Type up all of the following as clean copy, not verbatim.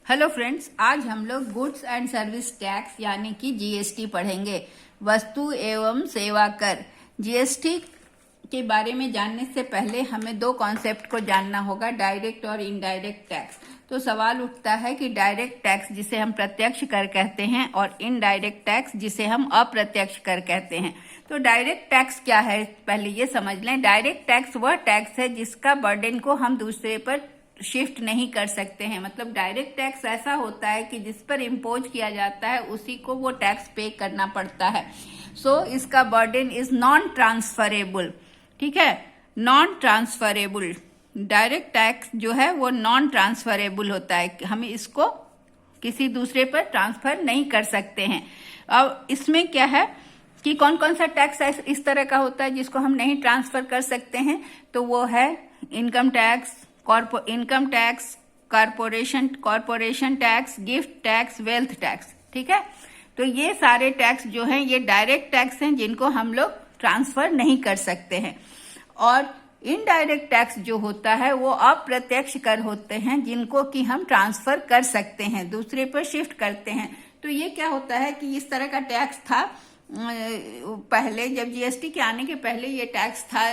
Hello friends, आज हम लोग गुड्स एंड सर्विस टैक्स यानी कि जीएसटी पढ़ेंगे। वस्तु एवं सेवा कर। जीएसटी के बारे में जानने से पहले हमें दो कॉन्सेप्ट को जानना होगा, डायरेक्ट और इनडायरेक्ट टैक्स। तो सवाल उठता है कि डायरेक्ट टैक्स जिसे हम प्रत्यक्ष कर कहते हैं और इनडायरेक्ट टैक्स जिसे हम अप्रत्यक्ष कर कहते हैं। तो डायरेक्ट टैक्स क्या है, पहले ये समझ लें। डायरेक्ट टैक्स वह टैक्स है जिसका बर्डन को हम दूसरे पर शिफ्ट नहीं कर सकते हैं। मतलब डायरेक्ट टैक्स ऐसा होता है कि जिस पर इम्पोज किया जाता है उसी को वो टैक्स पे करना पड़ता है। सो इसका बर्डन इज नॉन ट्रांसफरेबल। ठीक है, नॉन ट्रांसफरेबल। डायरेक्ट टैक्स जो है वो नॉन ट्रांसफरेबल होता है, हम इसको किसी दूसरे पर ट्रांसफर नहीं कर सकते हैं। अब इसमें क्या है कि कौन कौन सा टैक्स इस तरह का होता है जिसको हम नहीं ट्रांसफर कर सकते हैं। तो वो है income tax, income tax, corporation tax, gift tax, wealth tax. ठीक है, तो ये सारे टैक्स जो हैं ये डायरेक्ट टैक्स हैं जिनको हम लोग ट्रांसफर नहीं कर सकते हैं। और इनडायरेक्ट टैक्स जो होता है वो अप्रत्यक्ष कर होते हैं जिनको कि हम ट्रांसफर कर सकते हैं, दूसरे पर शिफ्ट करते हैं। तो ये क्या होता है कि इस तरह का टैक्स था पहले, जब जीएसटी के आने के पहले ये टैक्स था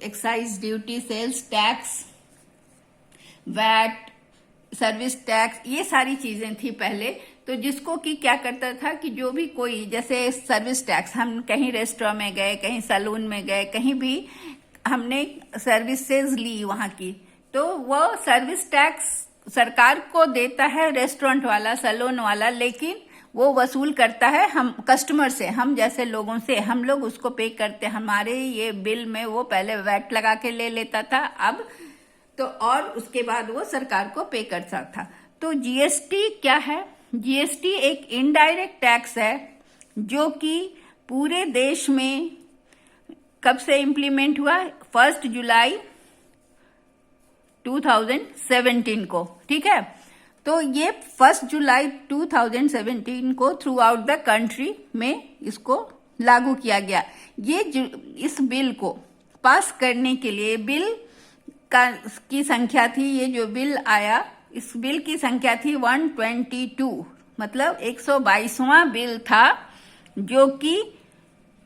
excise duty, sales tax, VAT, service tax, ये सारी चीजें थी पहले। तो जिसको कि क्या करता था कि जो भी कोई, जैसे सर्विस टैक्स, हम कहीं रेस्टोरेंट में गए, कहीं सैलून में गए, कहीं भी हमने सर्विसेज ली वहां की, तो वो सर्विस टैक्स सरकार को देता है रेस्टोरेंट वाला, सैलून वाला, लेकिन वो वसूल करता है हम कस्टमर से, हम जैसे लोगों से। हम लोग उसको पे करते, हमारे ये बिल में वो पहले वैट लगा के ले लेता था, अब तो और उसके बाद वो सरकार को पे करता था। तो जीएसटी क्या है? जीएसटी एक इनडायरेक्ट टैक्स है जो कि पूरे देश में कब से इम्प्लीमेंट हुआ? 1 जुलाई 2017 को। ठीक है, तो ये 1 जुलाई 2017 को थ्रू आउट द कंट्री में इसको लागू किया गया। ये इस बिल को पास करने के लिए बिल की संख्या थी, ये जो बिल आया, इस बिल की संख्या थी 122, मतलब 122वां बिल था, जो कि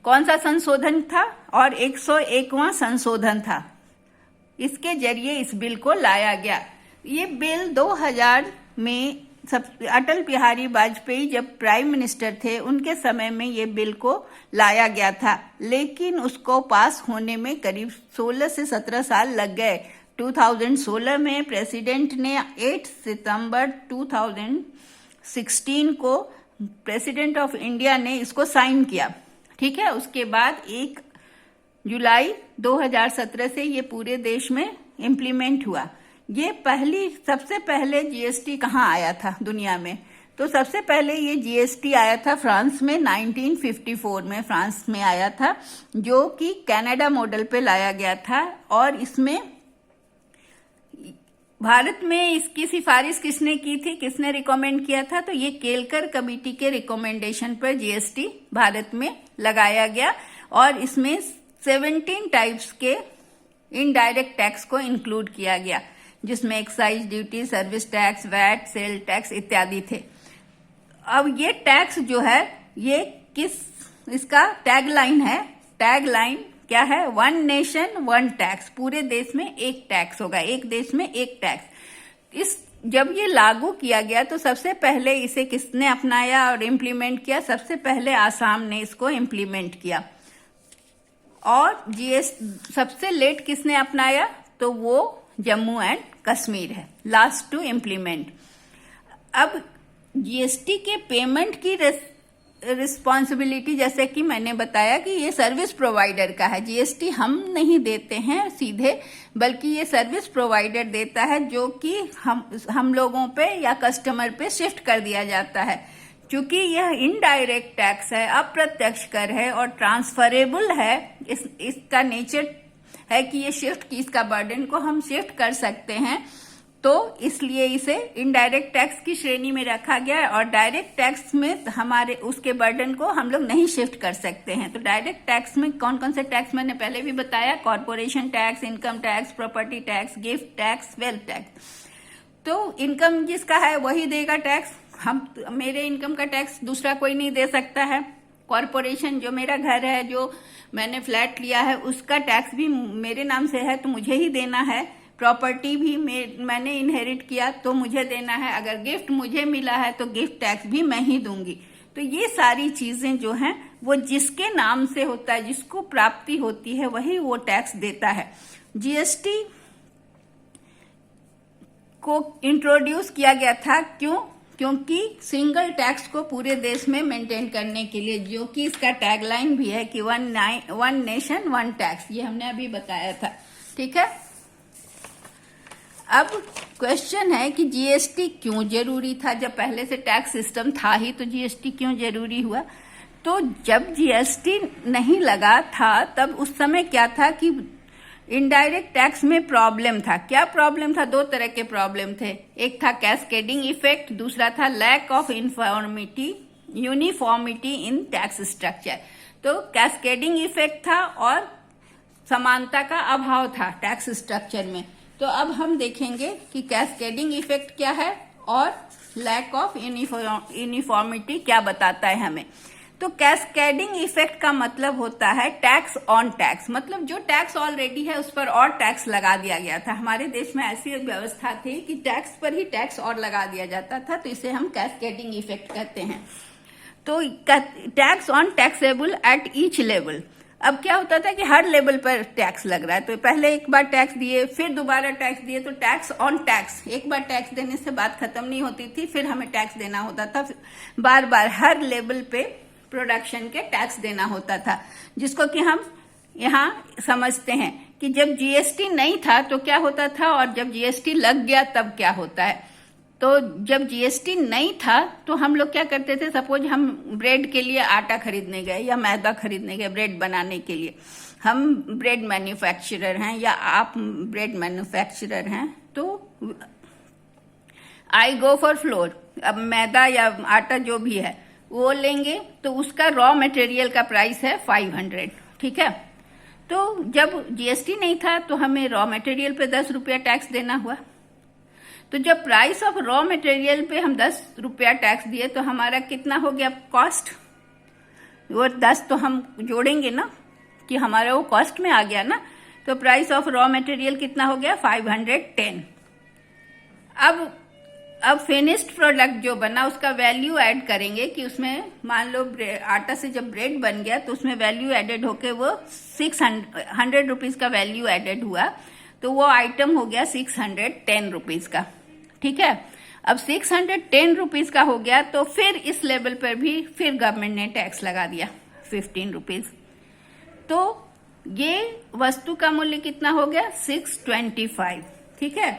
कौन सा संशोधन था? और 101वां संशोधन था। इसके जरिए इस बिल को लाया गया। ये बिल 2000 में अटल बिहारी वाजपेयी जब प्राइम मिनिस्टर थे उनके समय में ये बिल को लाया गया था, लेकिन उसको पास होने में करीब 16 से 17 साल लग गए। 2016 में प्रेसिडेंट ने 8 सितंबर 2016 को प्रेसिडेंट ऑफ इंडिया ने इसको साइन किया। ठीक है, उसके बाद 1 जुलाई 2017 से ये पूरे देश में इम्प्लीमेंट हुआ। ये सबसे पहले जीएसटी कहाँ आया था दुनिया में? तो सबसे पहले ये जीएसटी आया था फ्रांस में, 1954 में फ्रांस में आया था, जो कि कनाडा मॉडल पे लाया गया था। और इसमें भारत में इसकी सिफारिश किसने की थी, किसने रिकमेंड किया था? तो ये केलकर कमेटी के रिकमेंडेशन पर जीएसटी भारत में लगाया गया और इसमें 17 टाइप्स के इनडायरेक्ट टैक्स को इंक्लूड किया गया, जिसमें excise duty, service tax, VAT, sale tax इत्यादि थे। अब ये टैक्स जो है ये इसका टैगलाइन है। टैगलाइन क्या है? 1 नेशन 1 टैक्स। पूरे देश में एक टैक्स होगा, एक देश में एक टैक्स। जब ये लागू किया गया तो सबसे पहले इसे किसने अपनाया और इम्प्लीमेंट किया? सबसे पहले आसाम ने इसको इम्प्लीमेंट किया। और सबसे लेट किसने अपनाया? तो वो जम्मू एंड कश्मीर है, लास्ट टू इम्प्लीमेंट। अब जीएसटी के पेमेंट की रिस्पॉन्सिबिलिटी, जैसे कि मैंने बताया कि ये सर्विस प्रोवाइडर का है। जीएसटी हम नहीं देते हैं सीधे, बल्कि ये सर्विस प्रोवाइडर देता है, जो कि हम लोगों पे या कस्टमर पे शिफ्ट कर दिया जाता है। क्योंकि यह इनडायरेक्ट टैक्स है, अप्रत्यक्ष कर है और ट्रांसफरेबल है, इसका नेचर है कि ये इसका बर्डन को हम शिफ्ट कर सकते हैं, तो इसलिए इसे इनडायरेक्ट टैक्स की श्रेणी में रखा गया है। और डायरेक्ट टैक्स में हमारे उसके बर्डन को हम लोग नहीं शिफ्ट कर सकते हैं। तो डायरेक्ट टैक्स में कौन कौन से टैक्स मैंने पहले भी बताया, corporation tax, income tax, property tax, gift tax, wealth tax. तो इनकम जिसका है वही देगा टैक्स। मेरे इनकम का टैक्स दूसरा कोई नहीं दे सकता है। कॉरपोरेशन, जो मेरा घर है, जो मैंने फ्लैट लिया है, उसका टैक्स भी मेरे नाम से है तो मुझे ही देना है। प्रॉपर्टी भी मैंने इनहेरिट किया तो मुझे देना है। अगर गिफ्ट मुझे मिला है तो गिफ्ट टैक्स भी मैं ही दूंगी। तो ये सारी चीजें जो हैं वो जिसके नाम से होता है, जिसको प्राप्ति होती है, वही वो टैक्स देता है। जीएसटी को इंट्रोड्यूस किया गया था, क्योंकि सिंगल टैक्स को पूरे देश में मेंटेन करने के लिए, जो कि इसका टैगलाइन भी है कि वन नेशन वन टैक्स, ये हमने अभी बताया था। ठीक है, अब क्वेश्चन है कि जीएसटी क्यों जरूरी था? जब पहले से टैक्स सिस्टम था ही तो जीएसटी क्यों जरूरी हुआ? तो जब जीएसटी नहीं लगा था तब उस समय क्या था कि इनडायरेक्ट टैक्स में प्रॉब्लम था। क्या प्रॉब्लम था? दो तरह के प्रॉब्लम थे। एक था कैस्केडिंग इफेक्ट, दूसरा था lack of uniformity in tax structure. तो कैस्केडिंग इफेक्ट था और समानता का अभाव था टैक्स स्ट्रक्चर में। तो अब हम देखेंगे कि कैस्केडिंग इफेक्ट क्या है और लैक ऑफ यूनिफॉर्मिटी क्या बताता है हमें। तो कैस्केडिंग इफेक्ट का मतलब होता है टैक्स ऑन टैक्स, मतलब जो टैक्स ऑलरेडी है उस पर और टैक्स लगा दिया गया था। हमारे देश में ऐसी व्यवस्था थी कि टैक्स पर ही टैक्स और लगा दिया जाता था, तो इसे हम कैस्केडिंग इफेक्ट कहते हैं। तो tax on taxable at each level. अब क्या होता था कि हर लेवल पर टैक्स लग रहा है, तो पहले एक बार टैक्स दिए, फिर दोबारा टैक्स दिए, तो टैक्स ऑन टैक्स। एक बार टैक्स देने से बात खत्म नहीं होती थी, फिर हमें टैक्स देना होता था, बार बार हर लेवल पे प्रोडक्शन के टैक्स देना होता था, जिसको कि हम यहाँ समझते हैं कि जब जीएसटी नहीं था तो क्या होता था और जब जीएसटी लग गया तब क्या होता है। तो जब जीएसटी नहीं था तो हम लोग क्या करते थे, सपोज हम ब्रेड के लिए आटा खरीदने गए या मैदा खरीदने गए ब्रेड बनाने के लिए, हम ब्रेड मैन्युफैक्चरर हैं या आप ब्रेड मैन्युफैक्चरर हैं, तो आई गो फॉर फ्लोर। अब मैदा या आटा जो भी है वो लेंगे तो उसका रॉ मटेरियल का प्राइस है 500। ठीक है, तो जब जीएसटी नहीं था तो हमें रॉ मटेरियल पे 10 रुपया टैक्स देना हुआ। तो जब प्राइस ऑफ रॉ मटेरियल पे हम 10 रुपया टैक्स दिए तो हमारा कितना हो गया कॉस्ट? वो 10 तो हम जोड़ेंगे ना कि हमारा वो कॉस्ट में आ गया ना, तो प्राइस ऑफ रॉ मटेरियल कितना हो गया? 510। अब फिनिश्ड प्रोडक्ट जो बना उसका वैल्यू ऐड करेंगे कि उसमें मान लो आटा से जब ब्रेड बन गया तो उसमें वैल्यू एडेड होके वो 600 रुपीज का वैल्यू एडेड हुआ, तो वो आइटम हो गया 610 रुपीज का। ठीक है, अब 610 रुपीज का हो गया तो फिर इस लेवल पर भी फिर गवर्नमेंट ने टैक्स लगा दिया 15 रुपीज। तो ये वस्तु का मूल्य कितना हो गया? 625। ठीक है,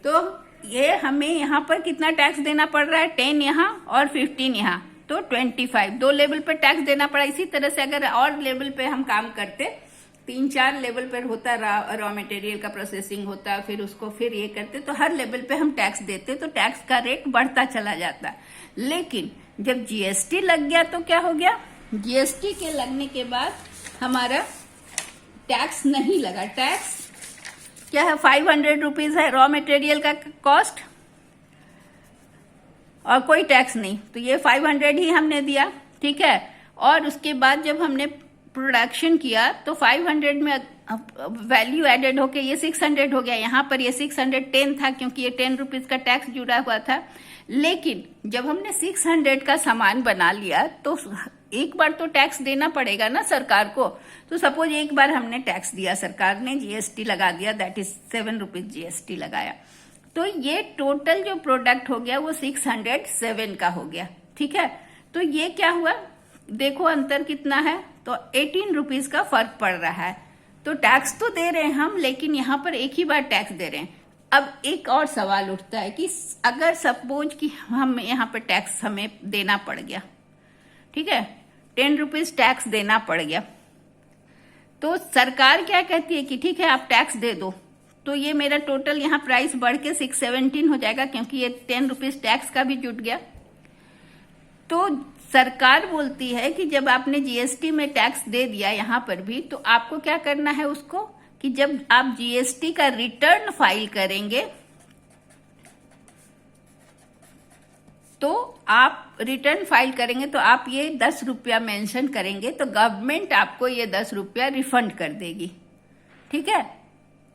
तो ये हमें यहाँ पर कितना टैक्स देना पड़ रहा है? 10 यहाँ और 15 यहाँ, तो 25। दो लेवल पर टैक्स देना पड़ा। इसी तरह से अगर और लेवल पे हम काम करते, 3-4 लेवल पर होता, रॉ मटेरियल का प्रोसेसिंग होता, फिर उसको फिर ये करते, तो हर लेवल पे हम टैक्स देते तो टैक्स का रेट बढ़ता चला जाता। लेकिन जब जीएसटी लग गया तो क्या हो गया? जीएसटी के लगने के बाद हमारा टैक्स नहीं लगा। टैक्स क्या है? 500 रुपीज है रॉ मटेरियल का कॉस्ट और कोई टैक्स नहीं, तो ये 500 ही हमने दिया। ठीक है, और उसके बाद जब हमने प्रोडक्शन किया तो 500 में वैल्यू एडेड होके ये 600 हो गया। यहाँ पर ये 610 था क्योंकि ये 10 रुपीज का टैक्स जुड़ा हुआ था। लेकिन जब हमने 600 का सामान बना लिया तो एक बार तो टैक्स देना पड़ेगा ना सरकार को। तो सपोज एक बार हमने टैक्स दिया, सरकार ने जीएसटी लगा दिया, दैट इज 7 रुपीज जीएसटी लगाया, तो ये टोटल जो प्रोडक्ट हो गया वो 607 का हो गया। ठीक है, तो ये क्या हुआ? देखो अंतर कितना है, तो 18 रुपीज का फर्क पड़ रहा है। तो टैक्स तो दे रहे हैं हम, लेकिन यहाँ पर एक ही बार टैक्स दे रहे हैं। अब एक और सवाल उठता है कि अगर सपोज कि हम यहाँ पर टैक्स हमें देना पड़ गया, ठीक है, 10 रुपीज टैक्स देना पड़ गया, तो सरकार क्या कहती है कि ठीक है आप टैक्स दे दो, तो ये मेरा टोटल यहाँ प्राइस बढ़ के 617 हो जाएगा क्योंकि ये 10 रुपीज टैक्स का भी जुट गया। तो सरकार बोलती है कि जब आपने जीएसटी में टैक्स दे दिया यहाँ पर भी, तो आपको क्या करना है उसको, कि जब आप जीएसटी का रिटर्न फाइल करेंगे तो आप रिटर्न फाइल करेंगे तो आप ये 10 रुपया मेंशन करेंगे तो गवर्नमेंट आपको ये 10 रुपया रिफंड कर देगी। ठीक है,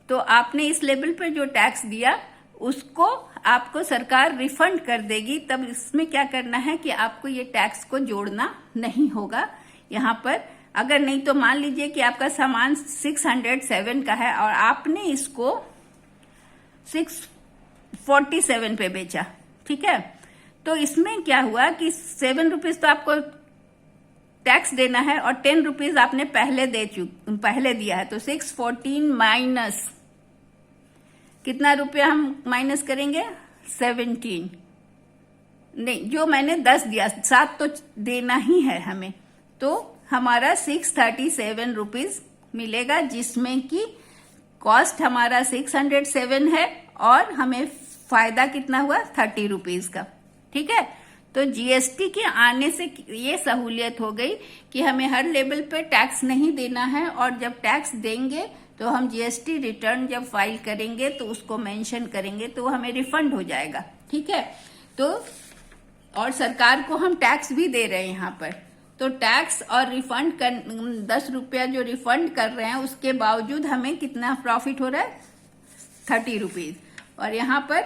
तो आपने इस लेवल पर जो टैक्स दिया उसको आपको सरकार रिफंड कर देगी। तब इसमें क्या करना है कि आपको ये टैक्स को जोड़ना नहीं होगा यहाँ पर। अगर नहीं तो मान लीजिए कि आपका सामान 607 का है और आपने इसको 647 पे बेचा। ठीक है, तो इसमें क्या हुआ कि 7 रुपीज तो आपको टैक्स देना है और 10 रुपीज आपने पहले दिया है। तो 614 माइनस कितना रुपया हम माइनस करेंगे? 17। नहीं, जो मैंने 10 दिया, 7 तो देना ही है हमें, तो हमारा 637 रुपीज मिलेगा, जिसमें कि कॉस्ट हमारा 607 है और हमें फायदा कितना हुआ? 30 रुपीज का। ठीक है, तो जीएसटी के आने से ये सहूलियत हो गई कि हमें हर लेवल पे टैक्स नहीं देना है, और जब टैक्स देंगे तो हम जीएसटी रिटर्न जब फाइल करेंगे तो उसको मेंशन करेंगे तो हमें रिफंड हो जाएगा। ठीक है, तो और सरकार को हम टैक्स भी दे रहे हैं यहाँ पर, तो टैक्स और रिफंड कर 10 रुपया जो रिफंड कर रहे हैं उसके बावजूद हमें कितना प्रॉफिट हो रहा है? 30 रुपीज, और यहाँ पर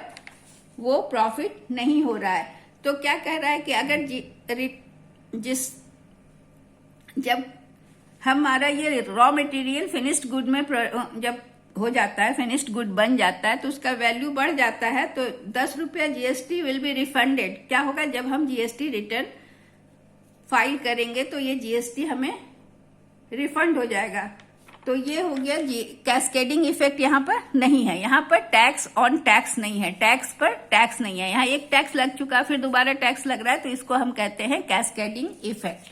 वो प्रॉफिट नहीं हो रहा है। तो क्या कह रहा है कि अगर जब हमारा ये रॉ मटेरियल फिनिश्ड गुड में जब हो जाता है, फिनिश्ड गुड बन जाता है, तो उसका वैल्यू बढ़ जाता है, तो 10 रुपया जीएसटी विल बी रिफंडेड। क्या होगा? जब हम जीएसटी रिटर्न फाइल करेंगे तो ये जीएसटी हमें रिफंड हो जाएगा। तो ये हो गया कैस्केडिंग इफेक्ट यहाँ पर नहीं है। यहाँ पर टैक्स ऑन टैक्स नहीं है, टैक्स पर टैक्स नहीं है। यहाँ एक टैक्स लग चुका, फिर दोबारा टैक्स लग रहा है, तो इसको हम कहते हैं कैस्केडिंग इफेक्ट।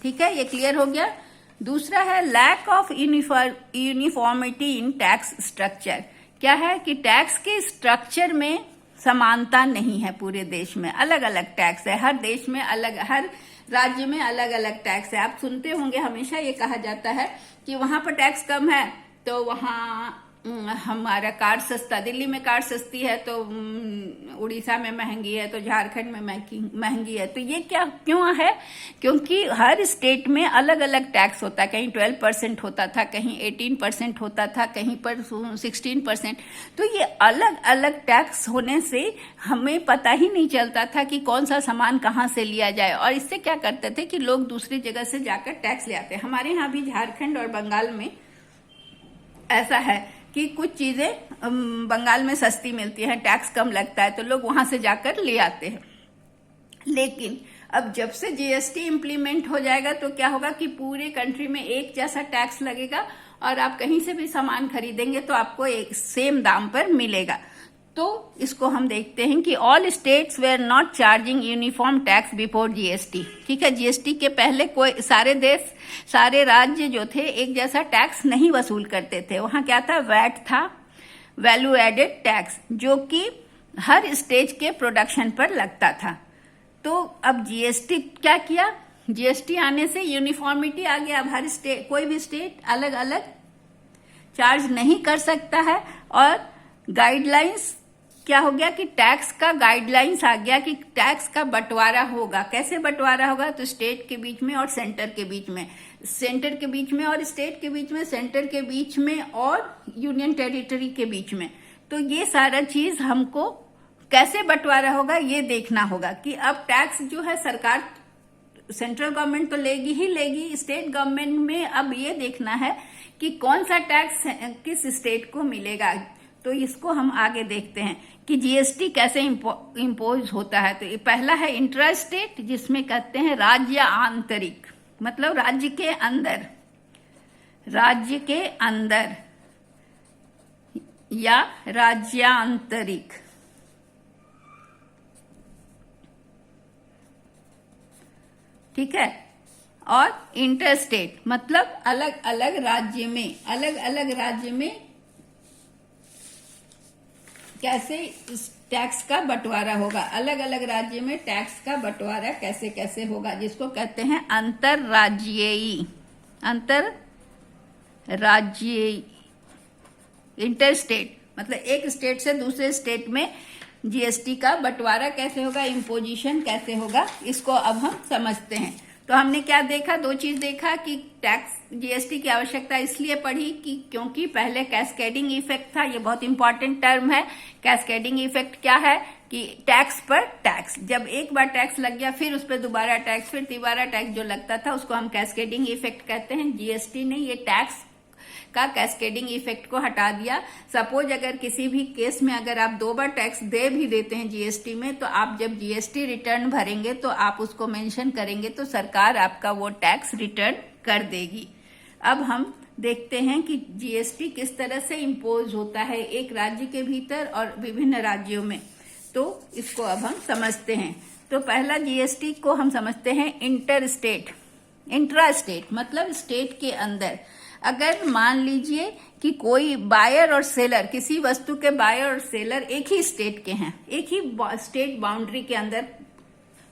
ठीक है, ये क्लियर हो गया। दूसरा है lack of uniformity in tax structure. क्या है कि टैक्स के स्ट्रक्चर में समानता नहीं है। पूरे देश में अलग अलग टैक्स है, हर देश में अलग, हर राज्य में अलग अलग टैक्स है। आप सुनते होंगे हमेशा ये कहा जाता है कि वहां पर टैक्स कम है तो वहां हमारा कार्ड सस्ता, दिल्ली में कार्ड सस्ती है तो उड़ीसा में महंगी है, तो झारखंड में महंगी है। तो ये क्यों है? क्योंकि हर स्टेट में अलग अलग टैक्स होता है। कहीं 12% होता था, कहीं 18% होता था, कहीं पर 16%। तो ये अलग अलग टैक्स होने से हमें पता ही नहीं चलता था कि कौन सा सामान कहाँ से लिया जाए, और इससे क्या करते थे कि लोग दूसरी जगह से जाकर टैक्स ले आते। हमारे यहाँ भी झारखंड और बंगाल में ऐसा है कि कुछ चीजें बंगाल में सस्ती मिलती हैं, टैक्स कम लगता है, तो लोग वहां से जाकर ले आते हैं। लेकिन अब जब से जीएसटी इम्प्लीमेंट हो जाएगा तो क्या होगा कि पूरे कंट्री में एक जैसा टैक्स लगेगा और आप कहीं से भी सामान खरीदेंगे तो आपको एक सेम दाम पर मिलेगा। तो इसको हम देखते हैं कि all states were not charging uniform tax before GST. ठीक है, जीएसटी के पहले कोई सारे राज्य जो थे एक जैसा टैक्स नहीं वसूल करते थे। वहां क्या था? वैट था, वैल्यू एडेड टैक्स, जो कि हर स्टेज के प्रोडक्शन पर लगता था। तो अब जीएसटी क्या किया? जीएसटी आने से यूनिफॉर्मिटी आ गया। अब हर स्टेट, कोई भी स्टेट अलग अलग चार्ज नहीं कर सकता है, और गाइडलाइंस क्या हो गया कि टैक्स का गाइडलाइंस आ गया कि टैक्स का बंटवारा होगा। कैसे बंटवारा होगा? तो स्टेट के बीच में और सेंटर के बीच में, सेंटर के बीच में और स्टेट के बीच में, सेंटर के बीच में और यूनियन टेरिटरी के बीच में। तो ये सारा चीज हमको कैसे बंटवारा होगा ये देखना होगा कि अब टैक्स जो है सरकार, सेंट्रल गवर्नमेंट तो लेगी ही लेगी, स्टेट गवर्नमेंट में अब ये देखना है कि कौन सा टैक्स किस स्टेट को मिलेगा। तो इसको हम आगे देखते हैं कि जीएसटी कैसे इम्पोज होता है। तो ये पहला है इंट्रा स्टेट, जिसमें कहते हैं राज्य आंतरिक, मतलब राज्य के अंदर या राज्यांतरिक। ठीक है, और इंटर स्टेट मतलब अलग अलग राज्य में कैसे इस टैक्स का बंटवारा होगा, अलग अलग राज्य में टैक्स का बंटवारा कैसे कैसे होगा, जिसको कहते हैं अंतरराज्यीय इंटर स्टेट। मतलब एक स्टेट से दूसरे स्टेट में जीएसटी का बंटवारा कैसे होगा, इम्पोजिशन कैसे होगा, इसको अब हम समझते हैं। तो हमने क्या देखा, दो चीज देखा कि टैक्स जीएसटी की आवश्यकता इसलिए पड़ी कि क्योंकि पहले कैस्केडिंग इफेक्ट था। ये बहुत इंपॉर्टेंट टर्म है। कैस्केडिंग इफेक्ट क्या है कि टैक्स पर टैक्स, जब एक बार टैक्स लग गया फिर उस पर दोबारा टैक्स, फिर तिबारा टैक्स जो लगता था उसको हम कैस्केडिंग इफेक्ट कहते हैं। जीएसटी ने ये टैक्स का कैस्केडिंग इफेक्ट को हटा दिया। सपोज अगर किसी भी केस में अगर आप 2 बार टैक्स दे भी देते हैं जीएसटी में, तो आप जब जीएसटी रिटर्न भरेंगे तो आप उसको मेंशन करेंगे तो सरकार आपका वो टैक्स रिटर्न कर देगी। अब हम देखते हैं कि जीएसटी किस तरह से इम्पोज होता है एक राज्य के भीतर और विभिन्न राज्यों में। तो इसको अब हम समझते हैं। तो पहला जीएसटी को हम समझते हैं इंटर स्टेट। इंट्रा स्टेट मतलब स्टेट के अंदर। अगर मान लीजिए कि कोई बायर और सेलर, किसी वस्तु के बायर और सेलर एक ही स्टेट के हैं, एक ही स्टेट बाउंड्री के अंदर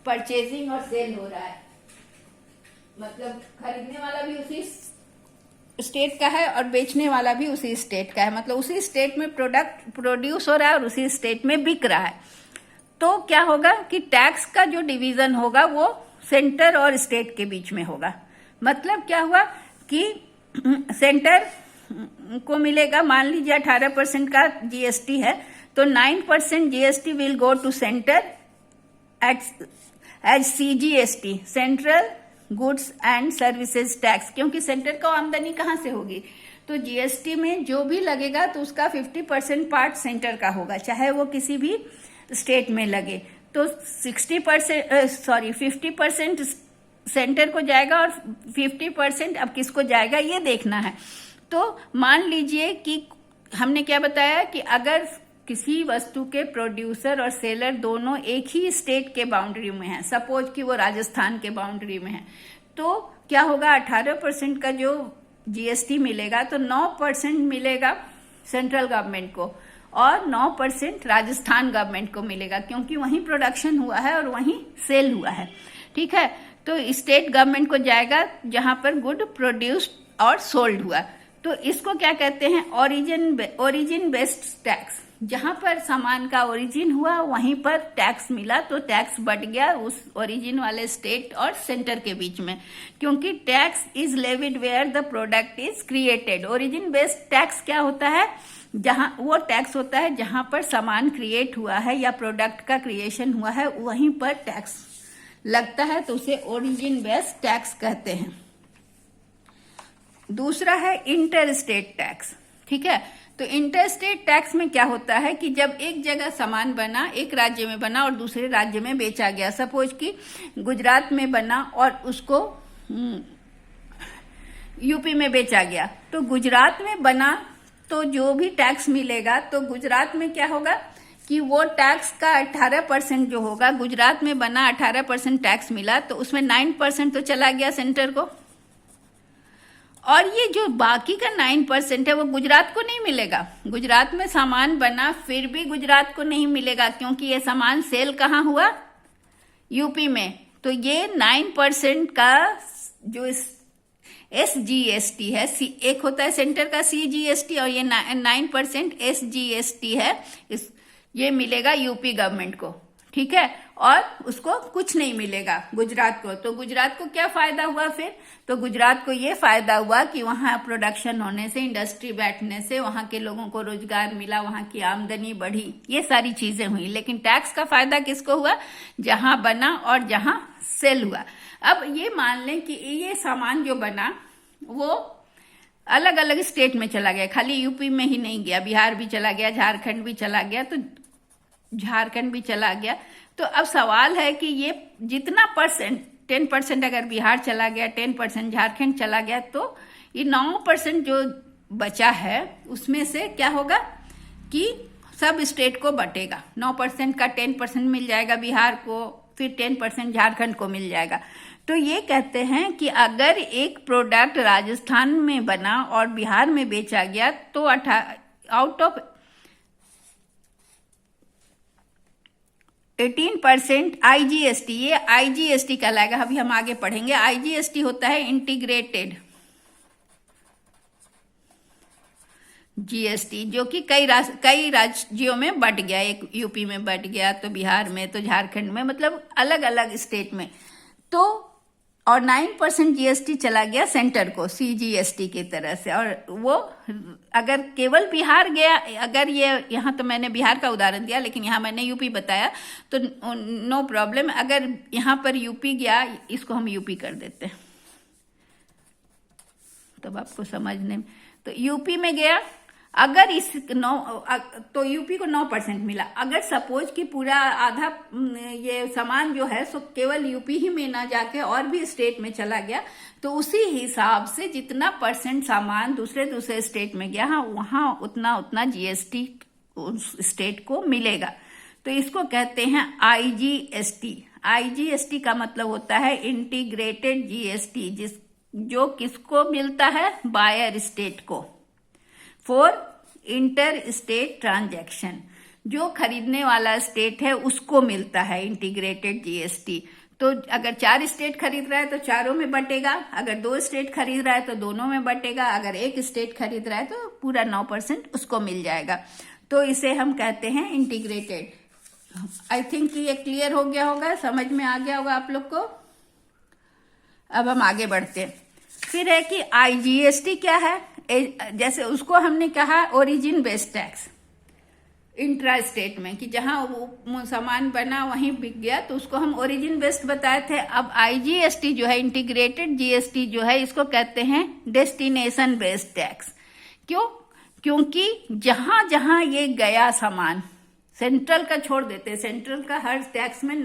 परचेजिंग और सेल हो रहा है, मतलब खरीदने वाला भी उसी स्टेट का है और बेचने वाला भी उसी स्टेट का है, मतलब उसी स्टेट में प्रोडक्ट प्रोड्यूस हो रहा है और उसी स्टेट में बिक रहा है। तो क्या होगा कि टैक्स का जो डिवीजन होगा वो सेंटर और स्टेट के बीच में होगा। मतलब क्या हुआ कि सेंटर को मिलेगा, मान लीजिए 18% का जीएसटी है तो 9% GST will go to centre as CGST, central goods and services tax, क्योंकि सेंटर को आमदनी कहाँ से होगी, तो जीएसटी में जो भी लगेगा तो उसका 50% पार्ट सेंटर का होगा, चाहे वो किसी भी स्टेट में लगे। तो 50% सेंटर को जाएगा और 50% अब किसको जाएगा ये देखना है। तो मान लीजिए कि हमने क्या बताया कि अगर किसी वस्तु के प्रोड्यूसर और सेलर दोनों एक ही स्टेट के बाउंड्री में हैं, सपोज कि वो राजस्थान के बाउंड्री में है, तो क्या होगा 18% का जो जीएसटी मिलेगा तो 9% मिलेगा सेंट्रल गवर्नमेंट को और 9% राजस्थान गवर्नमेंट को मिलेगा, क्योंकि वहीं प्रोडक्शन हुआ है और वहीं सेल हुआ है। ठीक है, तो स्टेट गवर्नमेंट को जाएगा जहां पर गुड प्रोड्यूस्ड और सोल्ड हुआ। तो इसको क्या कहते हैं, ओरिजिन बेस्ड टैक्स। जहां पर सामान का ओरिजिन हुआ वहीं पर टैक्स मिला तो टैक्स बढ़ गया उस ओरिजिन वाले स्टेट और सेंटर के बीच में, क्योंकि tax is levied where the product is created. Origin based tax क्या होता है, जहां वो टैक्स होता है जहां पर सामान क्रिएट हुआ है या प्रोडक्ट का क्रिएशन हुआ है वहीं पर टैक्स लगता है, तो उसे ओरिजिन बेस्ड टैक्स कहते हैं। दूसरा है इंटर स्टेट टैक्स। ठीक है, तो इंटर स्टेट टैक्स में क्या होता है कि जब एक जगह सामान बना, एक राज्य में बना और दूसरे राज्य में बेचा गया, सपोज कि गुजरात में बना और उसको यूपी में बेचा गया, तो गुजरात में बना तो जो भी टैक्स मिलेगा तो गुजरात में क्या होगा कि वो टैक्स का 18% जो होगा, गुजरात में बना 18% टैक्स मिला तो उसमें 9% तो चला गया सेंटर को, और ये जो बाकी का 9% है वो गुजरात को नहीं मिलेगा। गुजरात में सामान बना फिर भी गुजरात को नहीं मिलेगा, क्योंकि ये सामान सेल कहाँ हुआ, यूपी में। तो ये 9% का जो SGST है, एक होता है सेंटर का CGST और ये 9% SGST है, ये मिलेगा यूपी गवर्नमेंट को। ठीक है, और उसको कुछ नहीं मिलेगा गुजरात को। तो गुजरात को क्या फायदा हुआ फिर, तो गुजरात को ये फायदा हुआ कि वहां प्रोडक्शन होने से, इंडस्ट्री बैठने से वहां के लोगों को रोजगार मिला, वहां की आमदनी बढ़ी, ये सारी चीजें हुई। लेकिन टैक्स का फायदा किसको हुआ, जहां बना और जहां सेल हुआ। अब ये मान लें कि ये सामान जो बना वो अलग अलग स्टेट में चला गया, खाली यूपी में ही नहीं गया, बिहार भी चला गया, झारखंड भी चला गया, तो झारखंड भी चला गया। तो अब सवाल है कि ये जितना परसेंट, 10% अगर बिहार चला गया, 10% झारखंड चला गया, तो ये 9% जो बचा है उसमें से क्या होगा कि सब स्टेट को बटेगा। 9% का 10% मिल जाएगा बिहार को, फिर 10% झारखंड को मिल जाएगा। तो ये कहते हैं कि अगर एक प्रोडक्ट राजस्थान में बना और बिहार में बेचा गया तो आउट ऑफ 18% IGST, ये IGST कहलाएगा, अभी हम आगे पढ़ेंगे। IGST होता है इंटीग्रेटेड जीएसटी, जो कि कई राज्यों में बट गया, एक यूपी में बट गया, तो बिहार में, तो झारखंड में, मतलब अलग अलग स्टेट में। तो और 9% जीएसटी चला गया सेंटर को सीजीएसटी की तरह से। और वो अगर केवल बिहार गया, अगर ये यहाँ तो मैंने बिहार का उदाहरण दिया, लेकिन यहाँ मैंने यूपी बताया, तो नो प्रॉब्लम। अगर यहाँ पर यूपी गया, इसको हम यूपी कर देते हैं तब आपको समझने में। तो यूपी में गया, अगर इस तो यूपी को 9% मिला। अगर सपोज कि पूरा आधा ये सामान जो है सो केवल यूपी ही में ना जाके और भी स्टेट में चला गया, तो उसी हिसाब से जितना परसेंट सामान दूसरे स्टेट में गया, हाँ, वहां उतना जीएसटी उस स्टेट को मिलेगा। तो इसको कहते हैं आईजीएसटी। आईजीएसटी का मतलब होता है इंटीग्रेटेड जीएसटी, जो किसको मिलता है? बायर स्टेट को। फॉर इंटर स्टेट ट्रांजैक्शन, जो खरीदने वाला स्टेट है उसको मिलता है इंटीग्रेटेड जीएसटी। तो अगर 4 स्टेट खरीद रहा है तो चारों में बटेगा, अगर 2 स्टेट खरीद रहा है तो दोनों में बटेगा, अगर 1 स्टेट खरीद रहा है तो पूरा 9% उसको मिल जाएगा। तो इसे हम कहते हैं इंटीग्रेटेड। आई थिंक ये क्लियर हो गया होगा, समझ में आ गया होगा आप लोग को। अब हम आगे बढ़ते हैं। फिर है कि आईजीएसटी क्या है? जैसे उसको हमने कहा origin based tax intra state में, कि जहां वो सामान बना वहीं बिक गया, तो उसको हम ओरिजिन बेस्ड बताए थे। अब आईजीएसटी जो है, इंटीग्रेटेड जीएसटी जो है, इसको कहते हैं डेस्टिनेशन बेस्ड टैक्स। क्यों? क्योंकि जहां जहां ये गया सामान, सेंट्रल का छोड़ देते हैं, सेंट्रल का हर टैक्स में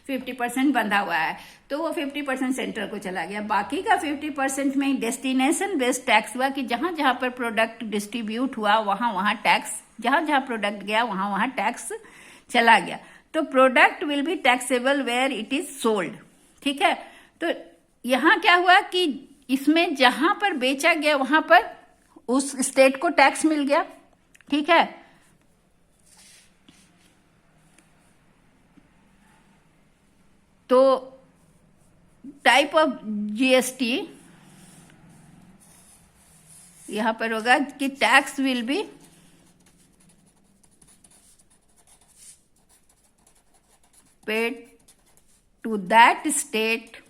50% बंधा हुआ है, तो वो 50% सेंट्रल को चला गया। बाकी का 50% में डेस्टिनेशन बेस्ड टैक्स हुआ, कि जहां जहां पर प्रोडक्ट डिस्ट्रीब्यूट हुआ वहां वहां टैक्स, जहां जहां प्रोडक्ट गया वहां वहां टैक्स चला गया। तो product will be taxable where it is sold. ठीक है, तो यहां क्या हुआ कि इसमें जहां पर बेचा गया वहां पर उस स्टेट को टैक्स मिल गया। ठीक है, तो टाइप ऑफ जीएसटी यहां पर होगा कि tax will be paid to that state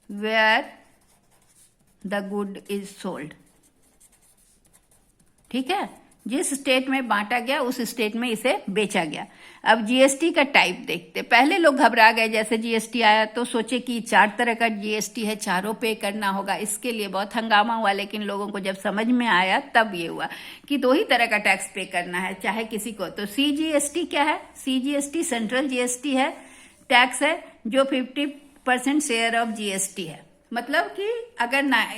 where the good is sold. ठीक है, जिस स्टेट में बांटा गया उस स्टेट में इसे बेचा गया। अब जीएसटी का टाइप देखते। पहले लोग घबरा गए, जैसे जीएसटी आया तो सोचे कि 4 तरह का जीएसटी है, चारों पे करना होगा, इसके लिए बहुत हंगामा हुआ। लेकिन लोगों को जब समझ में आया तब ये हुआ कि 2 ही तरह का टैक्स पे करना है, चाहे किसी को। तो सीजीएसटी क्या है? सीजीएसटी सेंट्रल जीएसटी है, टैक्स है जो 50% शेयर ऑफ जीएसटी है। मतलब कि अगर